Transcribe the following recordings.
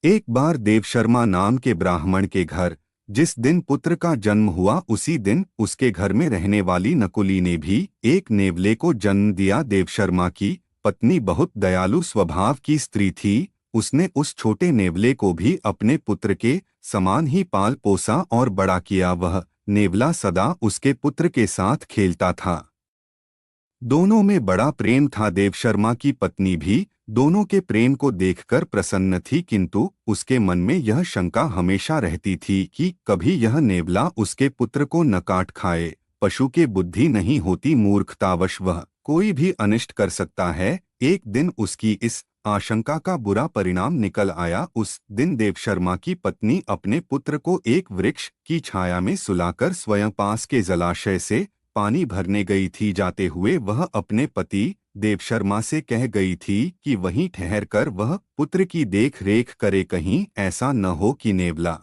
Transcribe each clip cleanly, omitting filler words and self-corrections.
एक बार देवशर्मा नाम के ब्राह्मण के घर जिस दिन पुत्र का जन्म हुआ उसी दिन उसके घर में रहने वाली नकुली ने भी एक नेवले को जन्म दिया। देवशर्मा की पत्नी बहुत दयालु स्वभाव की स्त्री थी। उसने उस छोटे नेवले को भी अपने पुत्र के समान ही पाल पोसा और बड़ा किया। वह नेवला सदा उसके पुत्र के साथ खेलता था। दोनों में बड़ा प्रेम था। देवशर्मा की पत्नी भी दोनों के प्रेम को देखकर प्रसन्न थी, किंतु उसके मन में यह शंका हमेशा रहती थी कि कभी यह नेवला उसके पुत्र को न काट खाए। पशु के बुद्धि नहीं होती, मूर्खतावश वह कोई भी अनिष्ट कर सकता है। एक दिन उसकी इस आशंका का बुरा परिणाम निकल आया। उस दिन देवशर्मा की पत्नी अपने पुत्र को एक वृक्ष की छाया में सुलाकर स्वयं पास के जलाशय से पानी भरने गई थी। जाते हुए वह अपने पति देवशर्मा से कह गई थी कि वहीं ठहरकर वह पुत्र की देख रेख करे, कहीं ऐसा न हो कि नेवला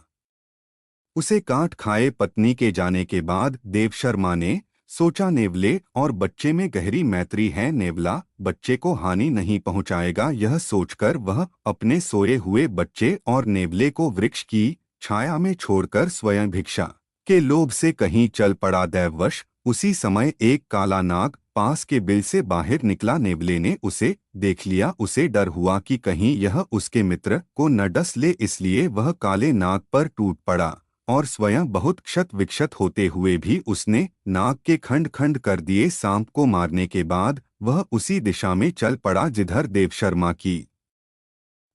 उसे काट खाए। पत्नी के जाने के बाद देवशर्मा ने सोचा, नेवले और बच्चे में गहरी मैत्री है, नेवला बच्चे को हानि नहीं पहुंचाएगा। यह सोचकर वह अपने सोए हुए बच्चे और नेवले को वृक्ष की छाया में छोड़कर स्वयं भिक्षा के लोभ से कहीं चल पड़ा। दैववश उसी समय एक काला नाग पास के बिल से बाहर निकला। नेवले ने उसे देख लिया। उसे डर हुआ कि कहीं यह उसके मित्र को न डस ले, इसलिए वह काले नाग पर टूट पड़ा और स्वयं बहुत क्षत विक्षत होते हुए भी उसने नाग के खंड खंड कर दिए। सांप को मारने के बाद वह उसी दिशा में चल पड़ा जिधर देवशर्मा की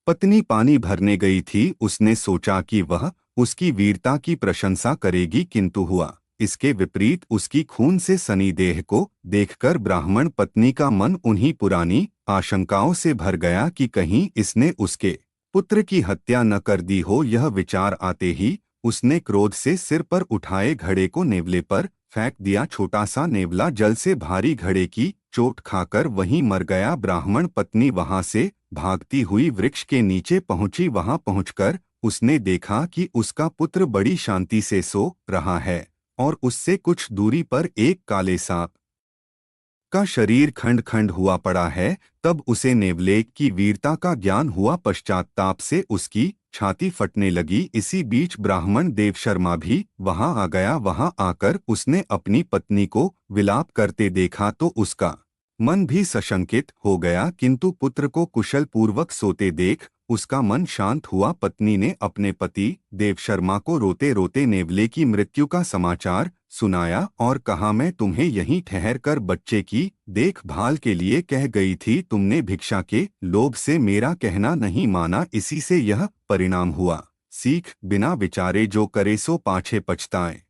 पत्नी पानी भरने गई थी। उसने सोचा कि वह उसकी वीरता की प्रशंसा करेगी, किंतु हुआ इसके विपरीत। उसकी खून से सनी देह को देखकर ब्राह्मण पत्नी का मन उन्हीं पुरानी आशंकाओं से भर गया कि कहीं इसने उसके पुत्र की हत्या न कर दी हो। यह विचार आते ही उसने क्रोध से सिर पर उठाए घड़े को नेवले पर फेंक दिया। छोटा सा नेवला जल से भारी घड़े की चोट खाकर वहीं मर गया। ब्राह्मण पत्नी वहां से भागती हुई वृक्ष के नीचे पहुंची। वहां पहुंचकर उसने देखा कि उसका पुत्र बड़ी शांति से सो रहा है और उससे कुछ दूरी पर एक काले सांप का शरीर खंड खंड हुआ पड़ा है। तब उसे नेवले की वीरता का ज्ञान हुआ। पश्चाताप से उसकी छाती फटने लगी। इसी बीच ब्राह्मण देवशर्मा भी वहां आ गया। वहां आकर उसने अपनी पत्नी को विलाप करते देखा तो उसका मन भी सशंकित हो गया, किंतु पुत्र को कुशल पूर्वक सोते देख उसका मन शांत हुआ। पत्नी ने अपने पति देवशर्मा को रोते रोते नेवले की मृत्यु का समाचार सुनाया और कहा, मैं तुम्हें यहीं ठहर कर बच्चे की देखभाल के लिए कह गई थी, तुमने भिक्षा के लोभ से मेरा कहना नहीं माना, इसी से यह परिणाम हुआ। सीख, बिना विचारे जो करे सो पाछे पछताए।